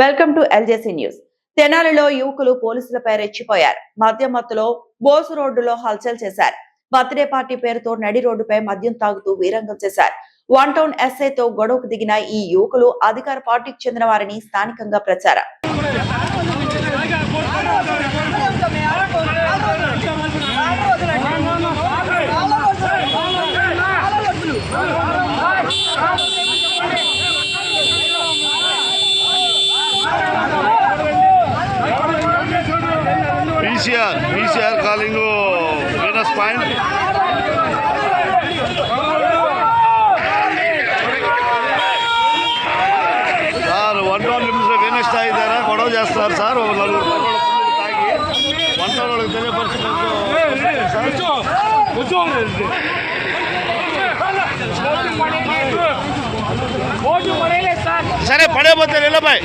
Welcome to ఎల్జేసీ news. తెనాలిలో యువకులు పోలీసులపై రెచ్చిపోయారు. మద్యం మత్తులో బోసు రోడ్డులో హల్చల్ చేశారు. బర్త్డే పార్టీ పేరుతో నడి రోడ్డుపై మద్యం తాగుతూ వీరంగం చేశారు. వన్ టౌన్ ఎస్ఐతో గొడవకు దిగిన ఈ యువకులు అధికార పార్టీకి చెందిన వారిని స్థానికంగా ప్రచారం. PCR calling Venus Point. Sir 1 town limits లో వెనస్ తాగి దగ్గర గొడవ చేస్తారు సార్. ఒక నలుగురు తాగి 1 టౌన్ వాళ్ళకి తెలియపరిచినట్టు సరే పడే పోతే నిలబై